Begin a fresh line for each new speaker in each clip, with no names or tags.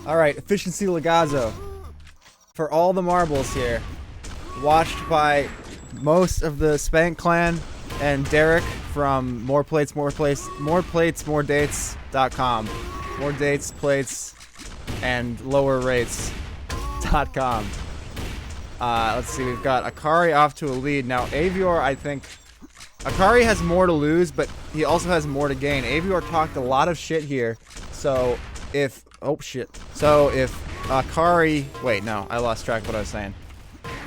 Alright, Efficiency Legazo. For all the marbles here. Watched by most of the Spank clan and Derek from More Dates, More Dates.com. More Dates, Plates, and Lower Rates.com. Let's see, we've got Akari off to a lead. Now, Avior, I think... Akari has more to lose, but he also has more to gain. Avior talked a lot of shit here, so if... Oh, shit. So, if Akari... Wait, no, I lost track of what I was saying.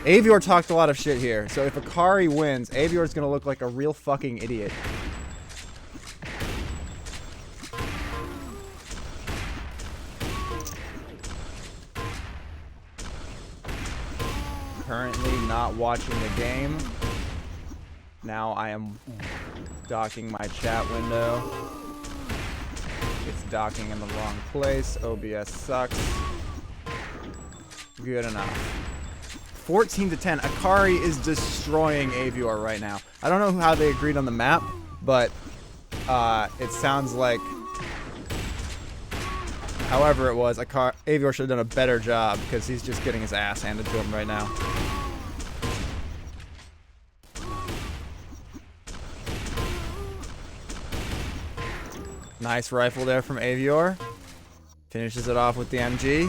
Avior talked a lot of shit here, so if Akari wins, Avior's gonna look like a real fucking idiot. Currently not watching the game. Now I am docking my chat window. It's docking in the wrong place. OBS sucks. Good enough. 14 to 10. Akari is destroying Avior right now. I don't know how they agreed on the map, but it sounds like, however it was, Avior should have done a better job because he's just getting his ass handed to him right now. Nice rifle there from Avior. Finishes it off with the MG.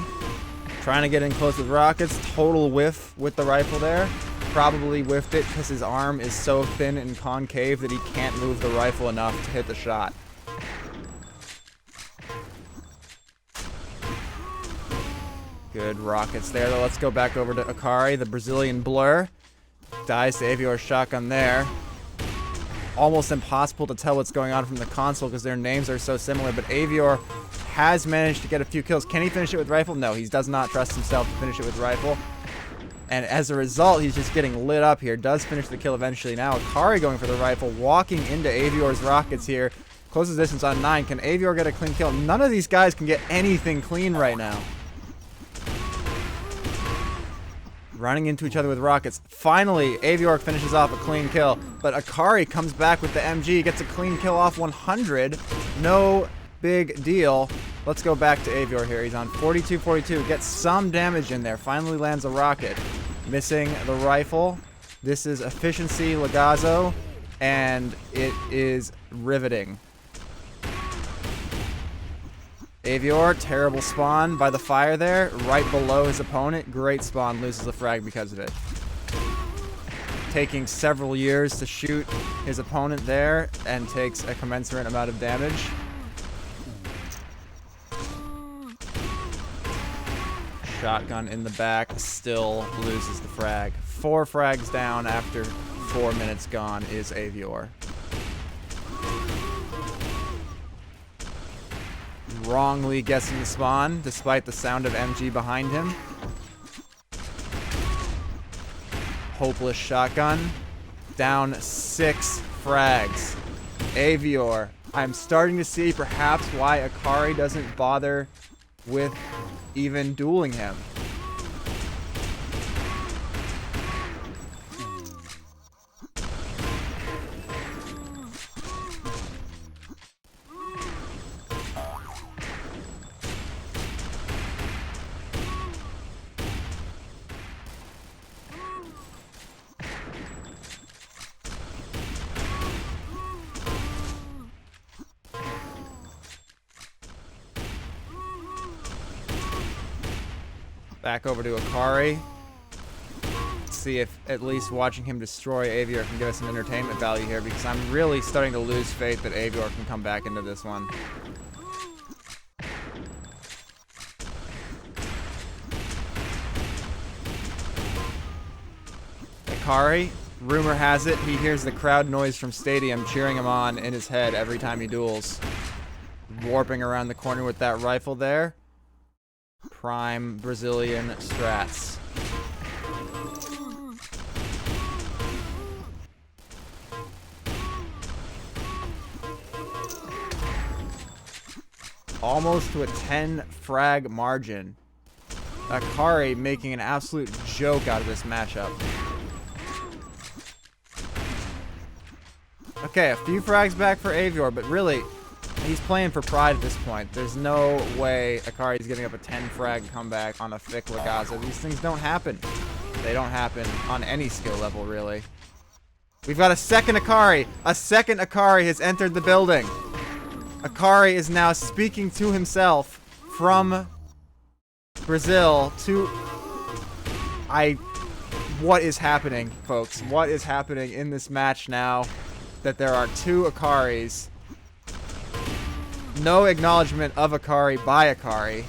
Trying to get in close with rockets. Total whiff with the rifle there. Probably whiffed it because his arm is so thin and concave that he can't move the rifle enough to hit the shot. Good rockets there. Let's go back over to Akari, the Brazilian blur. Dies to Avior's shotgun there. Almost impossible to tell what's going on from the console because their names are so similar, but Avior has managed to get a few kills. Can he finish it with rifle? No, he does not trust himself to finish it with rifle. And as a result, he's just getting lit up here. Does finish the kill eventually. Now Akari going for the rifle, walking into Avior's rockets here. Closest distance on 9. Can Avior get a clean kill? None of these guys can get anything clean right now. Running into each other with rockets. Finally, Avior finishes off a clean kill, but Akari comes back with the MG, gets a clean kill off 100. No big deal. Let's go back to Avior here. He's on 42-42. Gets some damage in there. Finally lands a rocket. Missing the rifle. This is Efficiency Legazo, and it is riveting. Avior, terrible spawn by the fire there, right below his opponent. Great spawn, loses a frag because of it. Taking several years to shoot his opponent there, and takes a commensurate amount of damage. Shotgun in the back, still loses the frag. 4 frags down after 4 minutes gone is Avior. Wrongly guessing the spawn, despite the sound of MG behind him. Hopeless shotgun. Down 6 frags. Avior. I'm starting to see perhaps why Akari doesn't bother with even dueling him. Back over to Akari. See if at least watching him destroy Avior can give us some entertainment value here, because I'm really starting to lose faith that Avior can come back into this one. Akari, rumor has it, he hears the crowd noise from Stadium cheering him on in his head every time he duels. Warping around the corner with that rifle there. Prime Brazilian strats. Almost to a 10 frag margin. Akari making an absolute joke out of this matchup. Okay, a few frags back for Avior, but really, He's playing for pride at this point. There's no way Akari's getting up a 10 frag comeback on a Thick Legaza. These things don't happen. They don't happen on any skill level, really. We've got a second Akari. A second Akari has entered the building. Akari is now speaking to himself from Brazil to... What is happening, folks? What is happening in this match now that there are two Akaris? No acknowledgement of Akari by Akari.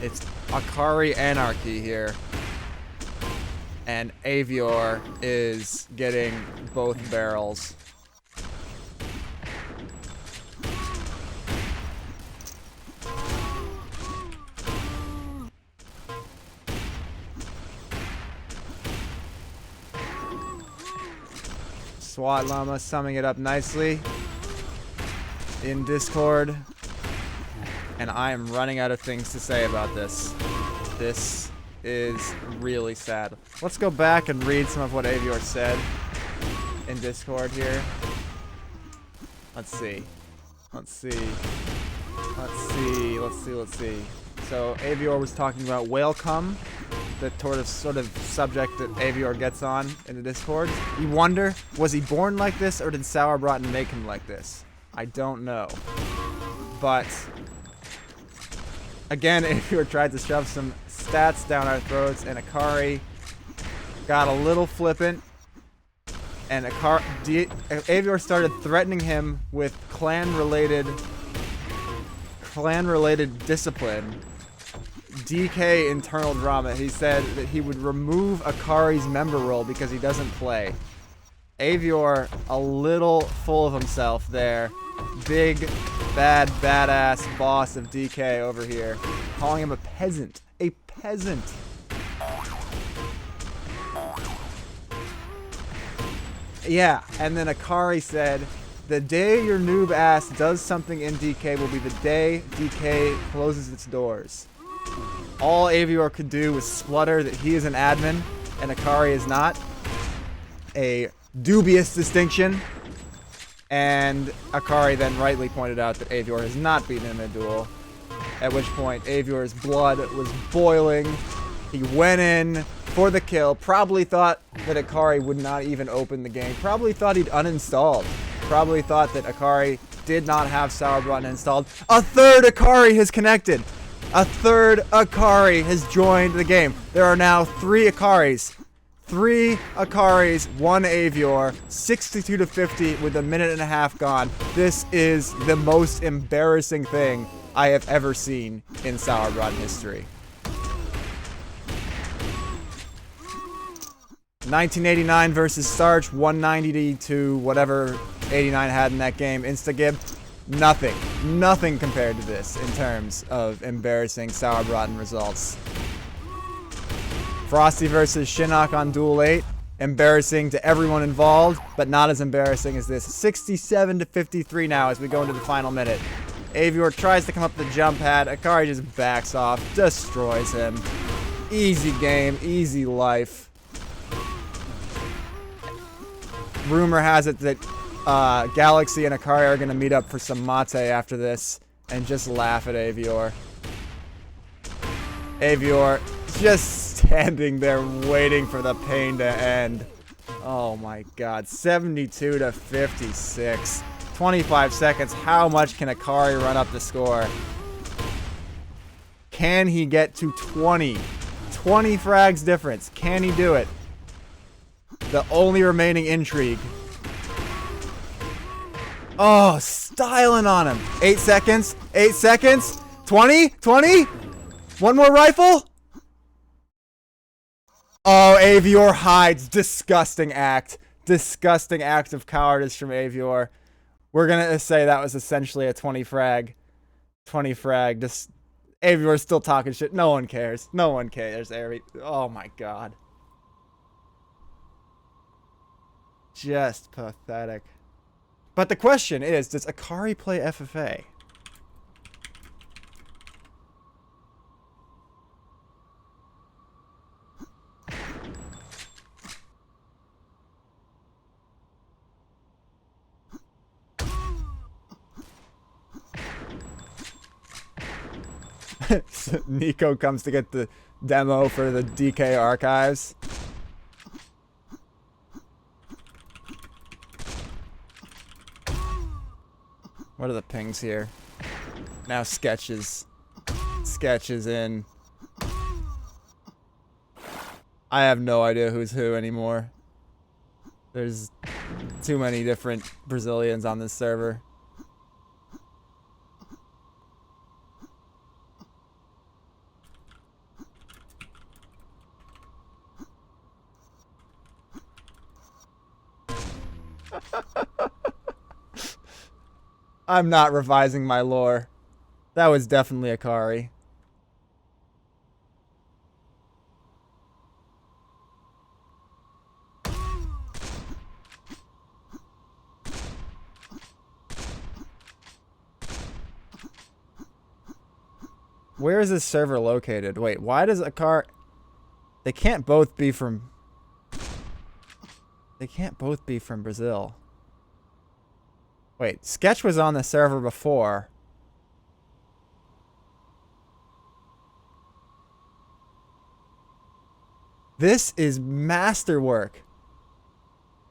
It's Akari anarchy here. And Avior is getting both barrels. SWAT Llama summing it up nicely in Discord. And I am running out of things to say about this. This is really sad. Let's go back and read some of what Avior said in Discord here. Let's see. Let's see. Let's see. Let's see. Let's see. So Avior was talking about whale cum, the sort of subject that Avior gets on in the Discord. You wonder, was he born like this or did Sauerbraten make him like this? I don't know. But again, Avior tried to shove some stats down our throats, and Akari got a little flippant, and Avior started threatening him with clan-related discipline. DK internal drama. He said that he would remove Akari's member role because he doesn't play. Avior, a little full of himself there. Big, bad, badass boss of DK over here. Calling him a peasant. A peasant. Yeah, and then Akari said, the day your noob ass does something in DK will be the day DK closes its doors. All Avior could do was splutter that he is an admin and Akari is not. A dubious distinction. And Akari then rightly pointed out that Avior has not beaten him in a duel. At which point Avior's blood was boiling. He went in for the kill. Probably thought that Akari would not even open the game. Probably thought he'd uninstalled. Probably thought that Akari did not have Sauerbraten installed. A third Akari has connected. A third Akari has joined the game. There are now 3 Akaris. 3 Akaris, 1 Avior, 62 to 50 with a minute and a half gone. This is the most embarrassing thing I have ever seen in Sauerbraten history. 1989 versus Starch, 190 to whatever 89 had in that game. Instagib, nothing. Nothing compared to this in terms of embarrassing Sauerbraten results. Frosty versus Shinnok on Duel 8. Embarrassing to everyone involved, but not as embarrassing as this. 67 to 53 now as we go into the final minute. Avior tries to come up the jump pad. Akari just backs off, destroys him. Easy game, easy life. Rumor has it that Galaxy and Akari are going to meet up for some mate after this and just laugh at Avior. Avior just standing there waiting for the pain to end. Oh my god. 72 to 56. 25 seconds. How much can Akari run up the score? Can he get to 20? 20 frags difference. Can he do it? The only remaining intrigue. Oh, styling on him. 8 seconds. 8 seconds. 20? 20? One more rifle? Oh, Avior hides. Disgusting act. Disgusting act of cowardice from Avior. We're going to say that was essentially a 20 frag. 20 frag. Just Avior's still talking shit. No one cares. No one cares. Oh my god. Just pathetic. But the question is, does Akari play FFA? Nico comes to get the demo for the DK archives. What are the pings here? Now sketches. Sketches in. I have no idea who's who anymore. There's too many different Brazilians on this server. I'm not revising my lore. That was definitely Akari. Where is this server located? Wait, why does Akari... They can't both be from... They can't both be from Brazil. Wait, Sketch was on the server before. This is masterwork.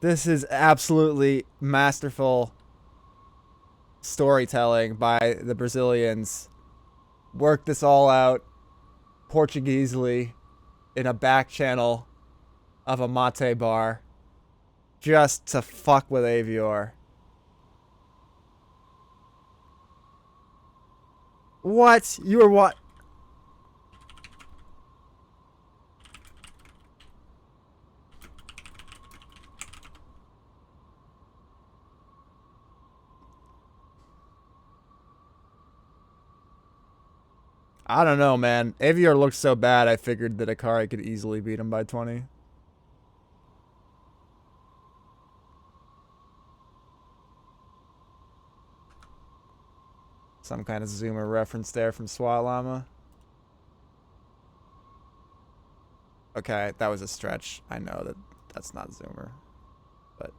This is absolutely masterful storytelling by the Brazilians. Worked this all out Portuguesely in a back channel of a mate bar just to fuck with Avior. What? You were what? I don't know, man. Avior looks so bad, I figured that Akari could easily beat him by 20. Some kind of Zoomer reference there from SWAT Llama. Okay, that was a stretch. I know that that's not Zoomer. But...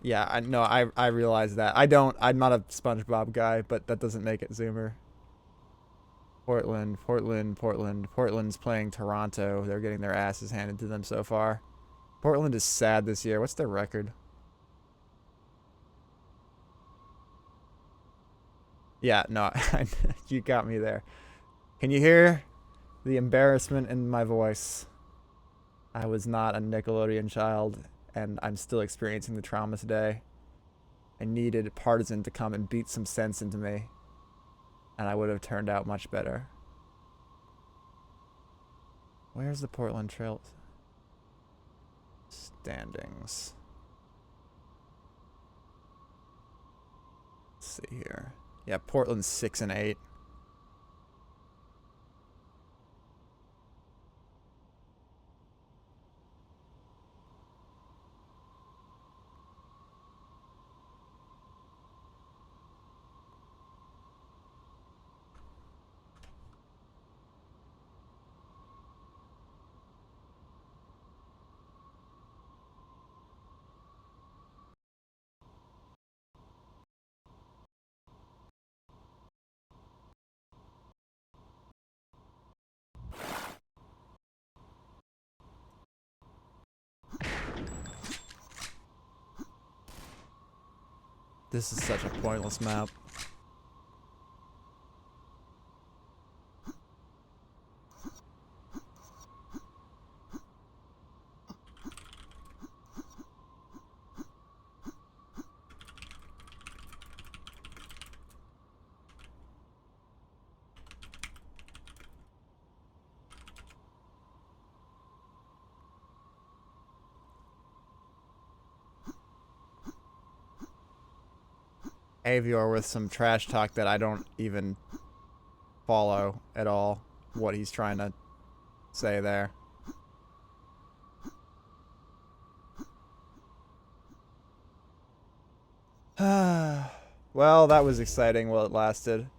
yeah, I know. I realize that. I'm not a SpongeBob guy, but that doesn't make it Zoomer. Portland's playing Toronto. They're getting their asses handed to them so far. Portland is sad this year. What's their record? Yeah, no, you got me there. Can you hear the embarrassment in my voice? I was not a Nickelodeon child, and I'm still experiencing the trauma today. I needed Partisan to come and beat some sense into me, and I would have turned out much better. Where's the Portland Trail standings? Let's see here. Yeah, Portland's 6 and 8. This is such a pointless map. Avior with some trash talk that I don't even follow at all what he's trying to say there. Well, that was exciting while it lasted.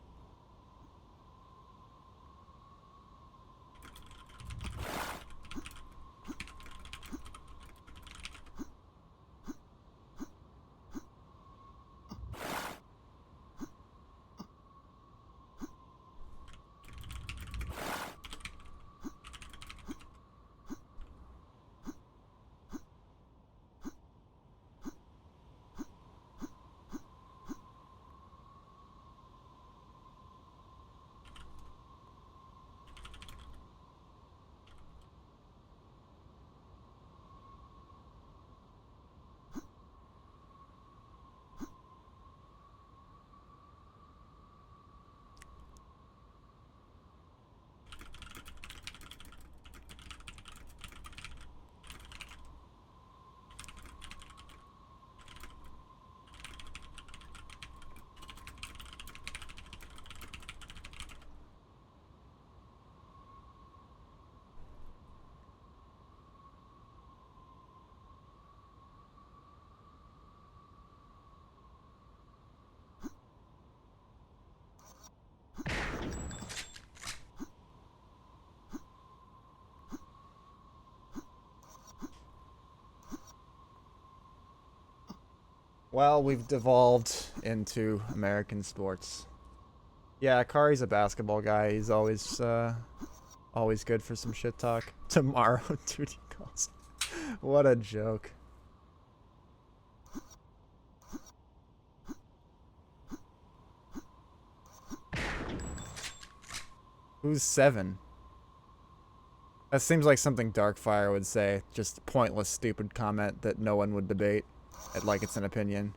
Well, we've devolved into American sports. Yeah, Akari's a basketball guy. He's always good for some shit talk. Tomorrow, duty calls. What a joke. Who's 7? That seems like something Darkfire would say. Just pointless, stupid comment that no one would debate. Like it's an opinion.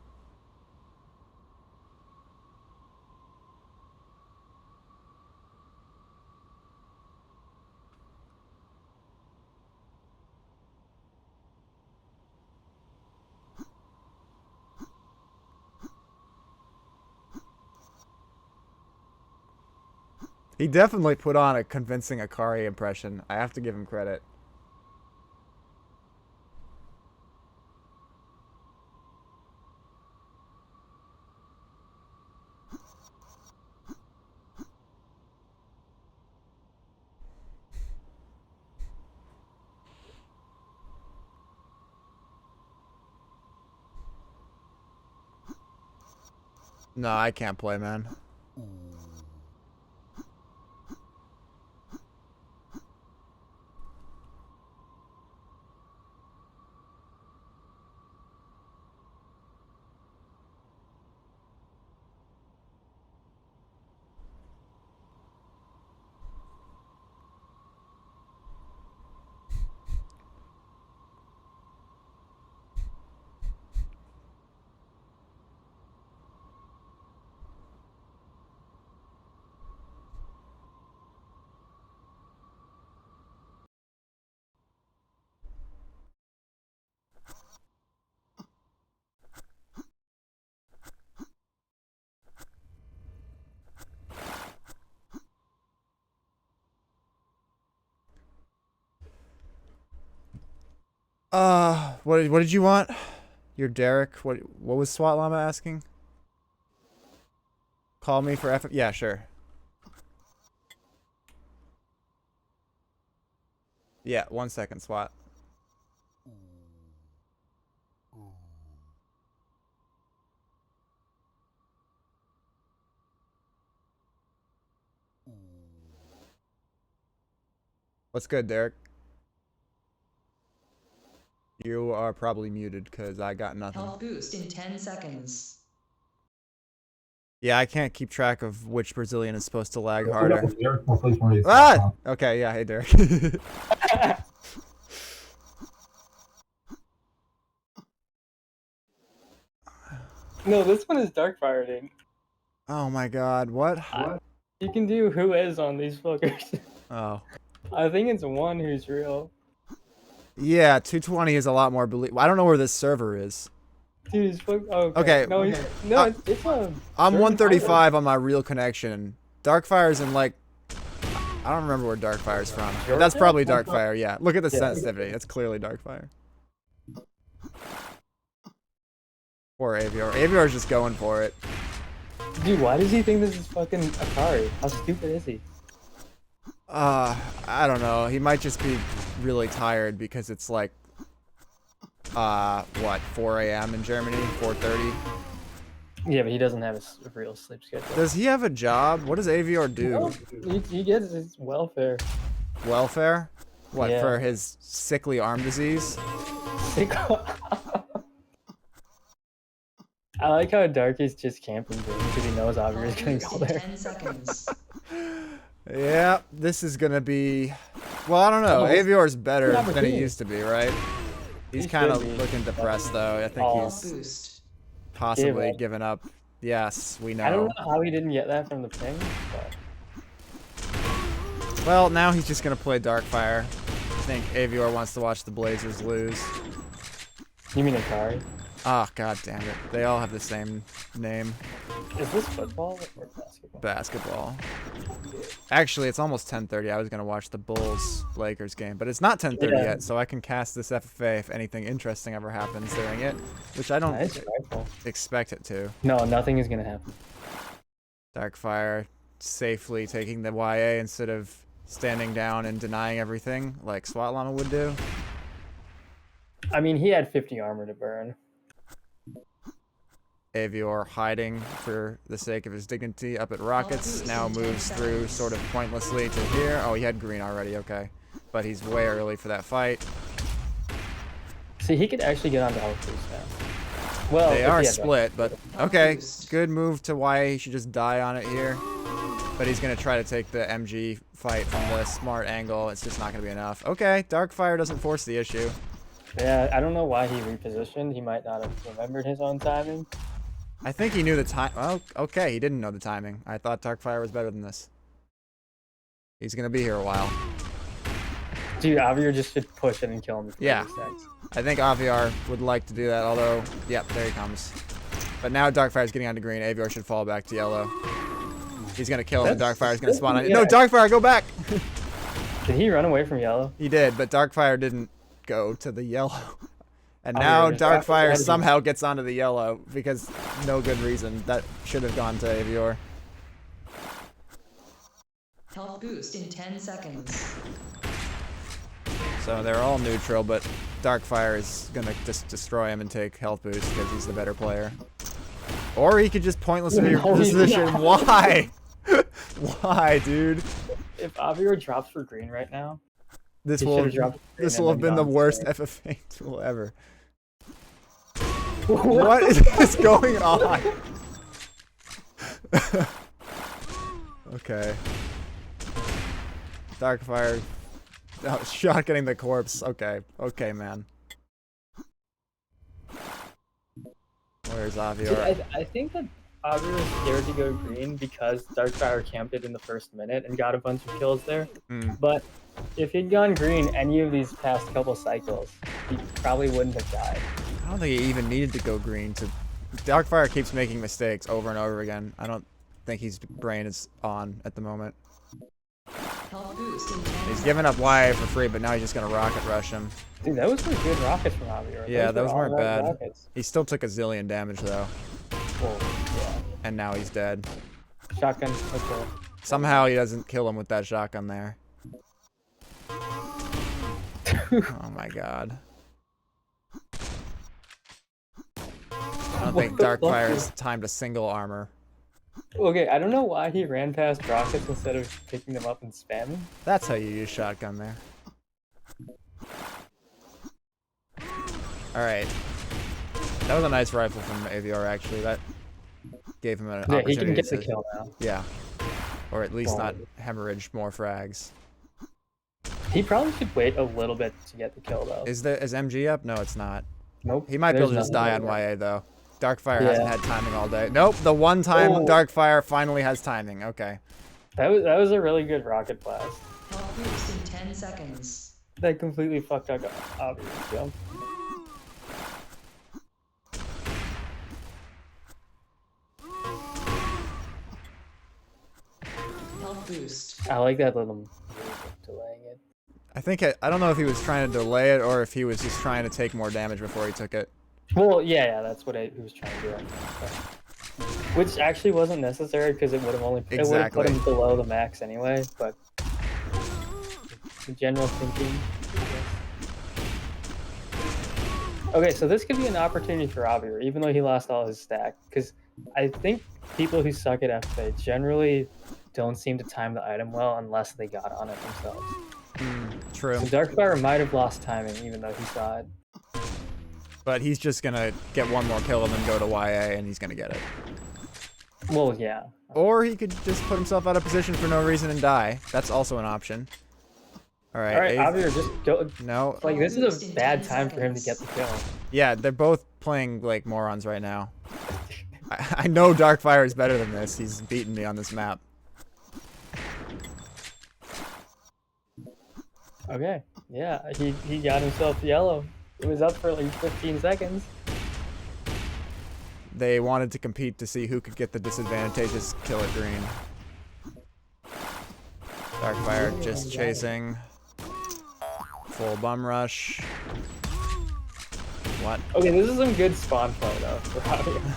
He definitely put on a convincing Akari impression. I have to give him credit. No, I can't play, man. What did you want? You're Derek. What was SWAT Llama asking? Call me for F. Yeah, sure. Yeah, 1 second, SWAT. What's good, Derek? You are probably muted because I got nothing.
Health boost in 10 seconds.
Yeah, I can't keep track of which Brazilian is supposed to lag harder. Ah! Okay, yeah, hey, Derek.
No, this one is Darkfire, dude.
Oh my god, what?
You can do who is on these fuckers.
Oh.
I think it's one who's real.
Yeah, 220 is a lot more believable. I don't know where this server is.
Dude, it's fuck. Oh,
Okay.
No, it's
I'm 135 on my real connection. Darkfire's in like... I don't remember where Darkfire's from. But that's probably Darkfire, yeah. Look at the sensitivity. That's clearly Darkfire. Poor Avior. Avior's just going for it.
Dude, why does he think this is fucking Akari? How stupid is he?
I don't know. He might just be really tired because it's like, what, 4 a.m. in Germany? 4:30?
Yeah, but he doesn't have a real sleep schedule.
Does he have a job? What does Avior do?
No, he gets his welfare.
Welfare? What,
Yeah.
for his sickly arm disease?
I like how Darky's just camping because he knows avior is gonna go there.
10 seconds.
Yeah, this is gonna be... Well, I don't know. Avior's better than he used to be, right? He's kind of looking depressed, though. I think he's
Boost.
possibly given up. Yes, we know.
I don't know how he didn't get that from the ping, but...
Well, now he's just gonna play Darkfire. I think Avior wants to watch the Blazers lose.
You mean Akari?
Oh, god damn it. They all have the same name.
Is this football or basketball?
Basketball. Actually, it's almost 10:30. I was gonna watch the Bulls-Lakers game, but it's not 10:30 yet, so I can cast this FFA if anything interesting ever happens during it, which I don't expect it to.
No, nothing is gonna happen.
Darkfire safely taking the YA instead of standing down and denying everything like SWAT Llama would do.
I mean, he had 50 armor to burn.
Avior hiding for the sake of his dignity up at Rockets. Now moves through sort of pointlessly to here. Oh, he had green already, okay. But he's way early for that fight.
See, he could actually get onto health boost now. Well,
They
if
are
he had
split, but okay. Good move to YA. He should just die on it here. But he's going to try to take the MG fight from the smart angle. It's just not going to be enough. Okay, Darkfire doesn't force the issue.
Yeah, I don't know why he repositioned. He might not have remembered his own timing.
I think he knew the time. Oh, okay, he didn't know the timing. I thought Darkfire was better than this. He's going to be here a while.
Dude, Avior just should push it and kill him.
Yeah. I think Aviar would like to do that, although, yep, there he comes. But now Darkfire's getting onto green. Aviar should fall back to yellow. He's going to kill him, and Darkfire's going to spawn on it.
Yeah.
No, Darkfire, go back!
Did he run away from yellow?
He did, but Darkfire didn't go to the yellow. And now Darkfire somehow gets onto the yellow because no good reason. That should have gone to Avior.
Health boost in 10 seconds.
So they're all neutral, but Darkfire is going to just destroy him and take health boost because he's the better player. Or he could just pointlessly reposition. Why? Why, dude?
If Avior drops for green right now,
This
he
will
should've dropped for green
this
and
will have
then
been the
gone
worst
straight.
FFA tool ever. What is this going on? Okay. Darkfire. Oh, shotgunning the corpse. Okay. Okay, man. Where's Avior?
Dude, I think that Avior is scared to go green because Darkfire camped it in the first minute and got a bunch of kills there.
Mm.
But if he'd gone green any of these past couple cycles, he probably wouldn't have died.
I don't think he even needed to go green to... Darkfire keeps making mistakes over and over again. I don't think his brain is on at the moment.
Health boost in 10
He's giving up YA for free, but now he's just gonna rocket rush him.
Dude, those were good rockets from Avior.
Yeah, those
were
weren't
all right
bad.
rockets.
He still took a zillion damage though,
Well, yeah.
and now he's dead.
Shotgun, okay.
Somehow he doesn't kill him with that shotgun there. Oh my god. I don't think
What the fuck
Darkfire's
is-
timed a single armor.
Okay, I don't know why he ran past rockets instead of picking them up and spamming.
That's how you use shotgun there. Alright. That was a nice rifle from Avior actually. That gave him an
Yeah, he
opportunity
can get the
to-
kill now.
Yeah. Or at least
Well-
not hemorrhage more frags.
He probably should wait a little bit to get the kill though.
Is MG up? No, it's not.
Nope.
He might be able to
there's
just die on
nothing
YA though. Darkfire
Yeah.
hasn't had timing all day. Nope, the one time
Oh.
Darkfire finally has timing. Okay.
That was a really good rocket blast.
Health boost in 10 seconds.
That completely fucked up Avier's jump.
Health boost.
I like that little move of delaying it.
I think I don't know if he was trying to delay it or if he was just trying to take more damage before he took it.
Well, yeah, that's what he was trying to do. I think. Which actually wasn't necessary because it would have only it would have
Exactly.
put him below the max anyway. But the general thinking. Okay, so this could be an opportunity for Avior, even though he lost all his stack. Because I think people who suck at FFA generally don't seem to time the item well unless they got on it themselves.
True.
So Darkfire might have lost timing even though he saw it.
But he's just gonna get one more kill and then go to YA and he's gonna get it.
Well, yeah.
Or he could just put himself out of position for no reason and die. That's also an option. Alright,
Alright, Avior, just go.
no.
Like, this is a bad time for him to get the kill.
Yeah, they're both playing like morons right now. I know Darkfire is better than this. He's beaten me on this map.
Okay, yeah, he got himself yellow. It was up for like 15 seconds.
They wanted to compete to see who could get the disadvantageous kill at green. Darkfire just chasing. Full bum rush. What?
Okay, this is some good spawn play though for Avior.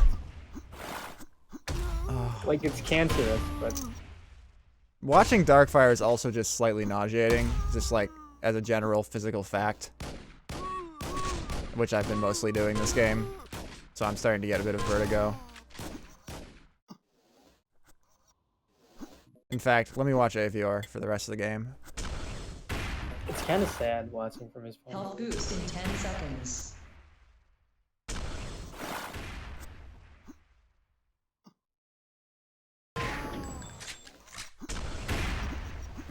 Like, it's cancerous, but
Watching Darkfire is also just slightly nauseating, just like as a general physical fact. Which I've been mostly doing this game. So I'm starting to get a bit of vertigo. In fact, let me watch Avior for the rest of the game.
It's kind of sad watching from his point.
Health boost in 10 seconds.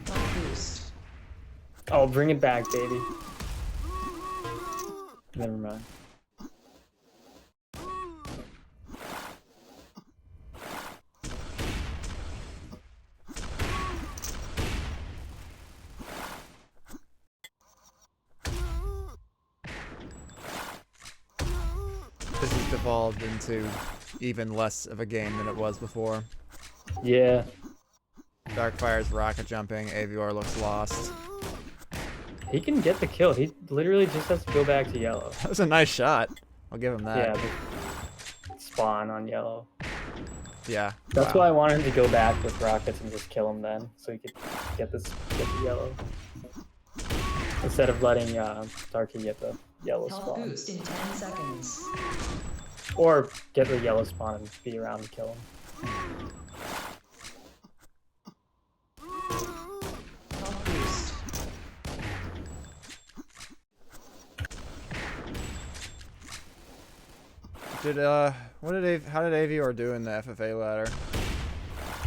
Health boost.
Oh, bring it back, baby. Never mind.
This has devolved into even less of a game than it was before.
Yeah.
Darkfire's rocket jumping. Avior looks lost.
He can get the kill. He literally just has to go back to yellow.
That was a nice shot. I'll give him that.
Yeah. Spawn on yellow.
Yeah.
That's
wow.
why I wanted him to go back with rockets and just kill him then, so he could get the yellow. Instead of letting Darky get the yellow
Health
spawn.
boost in 10 seconds.
Or get the yellow spawn and be around and kill him.
Health boost.
How did Avior do in the FFA ladder?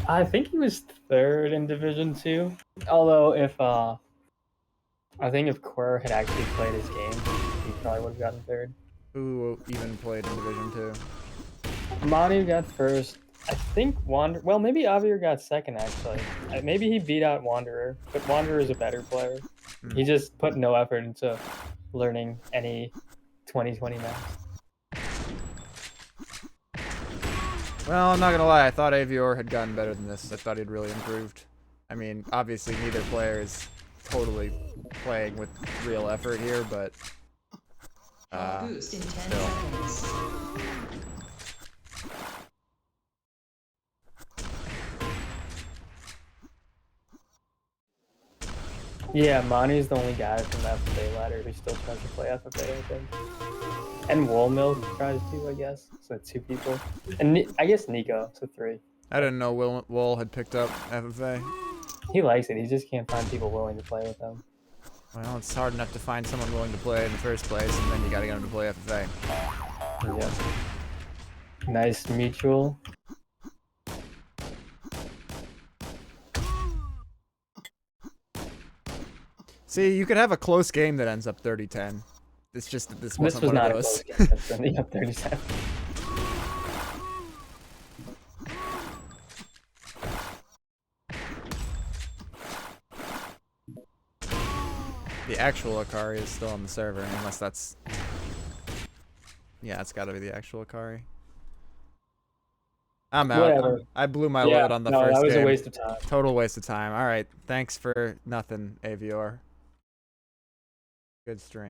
I think he was third in Division 2. Although I think if Quer had actually played his game, he probably would have gotten third.
Who even played in Division 2?
Manu got first. I think well, maybe Avior got second actually. Maybe he beat out Wanderer, but Wanderer is a better player. He just put no effort into learning any 2020 maps.
Well, I'm not gonna lie. I thought Avior had gotten better than this. I thought he'd really improved. I mean, obviously neither player is totally playing with real effort here, but
Boost in 10
still.
seconds.
Yeah, Manu's the only guy from the FFA ladder who still tries to play FFA, I think. And Woolmill tries to, I guess. So 2 people. And I guess Nico, so 3.
I didn't know Wool had picked up FFA.
He likes it, he just can't find people willing to play with him.
Well, it's hard enough to find someone willing to play in the first place, and then you gotta get them to play FFA.
Yeah. Nice mutual.
See, you could have a close game that ends up 30-10. It's just that this wasn't
was
one
not
of
a
those.
close game. That's ending up 37.
The actual Akari is still on the server, unless that's... Yeah, it's gotta be the actual Akari. I'm out.
Whatever.
I blew my load on the first game.
That was a waste of time.
Total waste of time. Alright, thanks for nothing, Avior. Good stream.